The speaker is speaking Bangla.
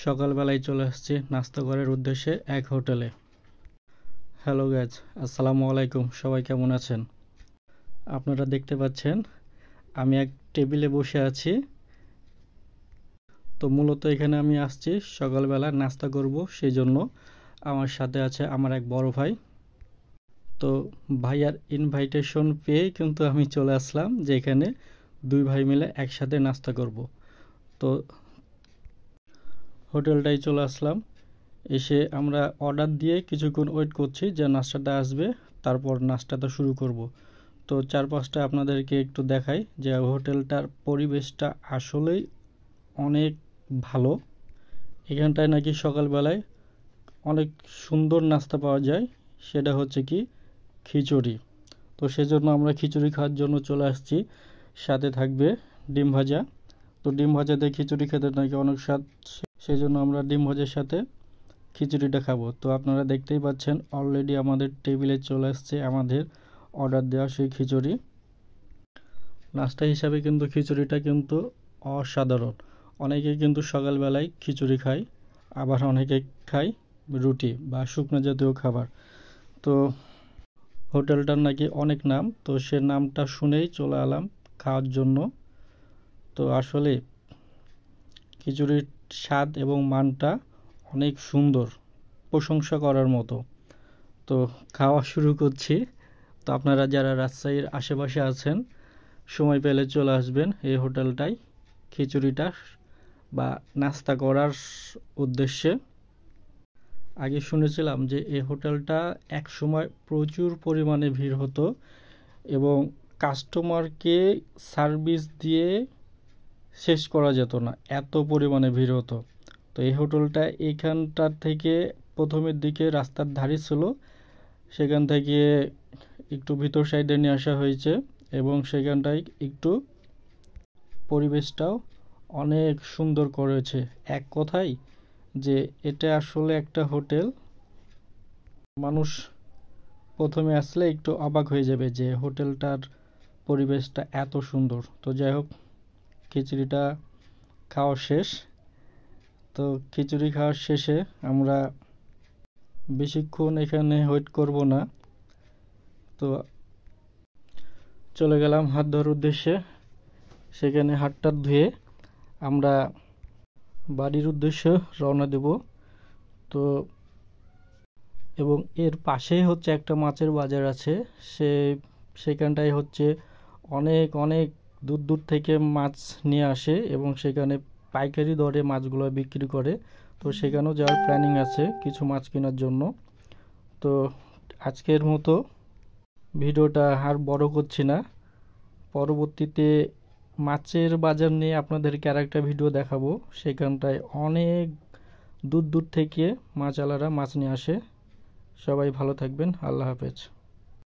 সকালবেলায় চলে আসছি নাস্তা করার উদ্দেশ্যে এক হোটেলে। হ্যালো গাইজ, আসসালামু আলাইকুম। সবাই কেমন আছেন? আপনারা দেখতে পাচ্ছেন আমি এক টেবিলে বসে আছি। তো মূলত এখানে আমি আসছি সকালবেলা নাস্তা করব, সেই জন্য আমার সাথে আছে আমার এক বড় ভাই। তো ভাইয়ার ইনভাইটেশন পেয়ে কিন্তু আমি চলে আসলাম যে এখানে দুই ভাই মিলে একসাথে নাস্তা করব। তো হোটেলটায় চলে আসলাম। এসে আমরা অর্ডার দিয়ে কিছুক্ষণ ওয়েট করছি যে নাস্তাটা আসবে, তারপর নাস্তাটা শুরু করব। তো চারপাশটা আপনাদেরকে একটু দেখাই যে হোটেলটার পরিবেশটা আসলেই অনেক ভালো। এখানটায় নাকি সকালবেলায় অনেক সুন্দর নাস্তা পাওয়া যায়, সেটা হচ্ছে কি খিচুড়ি। তো সেজন্য আমরা খিচুড়ি খাওয়ার জন্য চলে আসছি। সাথে থাকবে ডিম ভাজা। তো ডিম ভাজা দিয়ে খিচুড়ি খেতে নাকি অনেক স্বাদ, সেই জন্য আমরা ডিম ভাজার সাথে খিচুড়িটা খাবো। তো আপনারা দেখতেই পাচ্ছেন অলরেডি আমাদের টেবিলে চলে আসছে আমাদের অর্ডার দেওয়া সেই খিচুড়ি। নাস্তা হিসাবে কিন্তু খিচুড়িটা কিন্তু অসাধারণ। অনেকে কিন্তু সকালবেলায় খিচুড়ি খায়, আবার অনেকে খায় রুটি বা শুকনো জাতীয় খাবার। তো হোটেলটার নাকি অনেক নাম, তো সে নামটা শুনেই চলে এলাম খাওয়ার জন্য। তো আসলে খিচুড়ির স্বাদ এবং মানটা অনেক সুন্দর, প্রশংসা করার মতো। তো খাওয়া শুরু করছি। তো আপনারা যারা রাজশাহীর আশেপাশে আছেন, সময় পেলে চলে আসবেন এই হোটেলটায় খিচুড়িটা বা নাস্তা করার উদ্দেশ্যে। আগে শুনেছিলাম যে এই হোটেলটা এক সময় প্রচুর পরিমাণে ভিড় হতো এবং কাস্টমারকে সার্ভিস দিয়ে শেষ করা যেত না, এত পরিমাণে ভিড় হতো। তো এই হোটেলটা এইখানটার থেকে প্রথমের দিকে রাস্তার ধারে ছিল, সেখান থেকে একটু ভিতর সাইডে নিয়ে আসা হয়েছে এবং সেখানটায় একটু পরিবেশটাও অনেক সুন্দর করেছে। এক কথায় যে এটা আসলে একটা হোটেল, মানুষ প্রথমে আসলে একটু অবাক হয়ে যাবে যে হোটেলটার পরিবেশটা এত সুন্দর। তো যাই হোক, খিচুড়িটা খাওয়া শেষ। তো খিচুড়ি খাওয়ার শেষে আমরা বেশিক্ষণ এখানে ওয়েট করব না, তো চলে গেলাম হাত ধোয়ার উদ্দেশ্যে। সেখানে হাতটা ধুয়ে আমরা বাড়ির উদ্দেশ্যে রওনা দেব। তো এবং এর পাশেই হচ্ছে একটা মাছের বাজার আছে, সেখানটায় হচ্ছে অনেক অনেক দূর দূর থেকে মাছ নিয়ে আসে এবং সেখানে পাইকারি দরে মাছগুলো বিক্রি করে। তো সেখানেও যাওয়ার প্ল্যানিং আছে কিছু মাছ কেনার জন্য। তো আজকের মতো ভিডিওটা আর বড় করছি না, পরবর্তীতে মাছের বাজার নিয়ে আপনাদেরকে আরেকটা ভিডিও দেখাবো। সেখানটায় অনেক দূর দূর থেকে মাছওয়ালারা মাছ নিয়ে আসে। সবাই ভালো থাকবেন, আল্লাহ হাফেজ।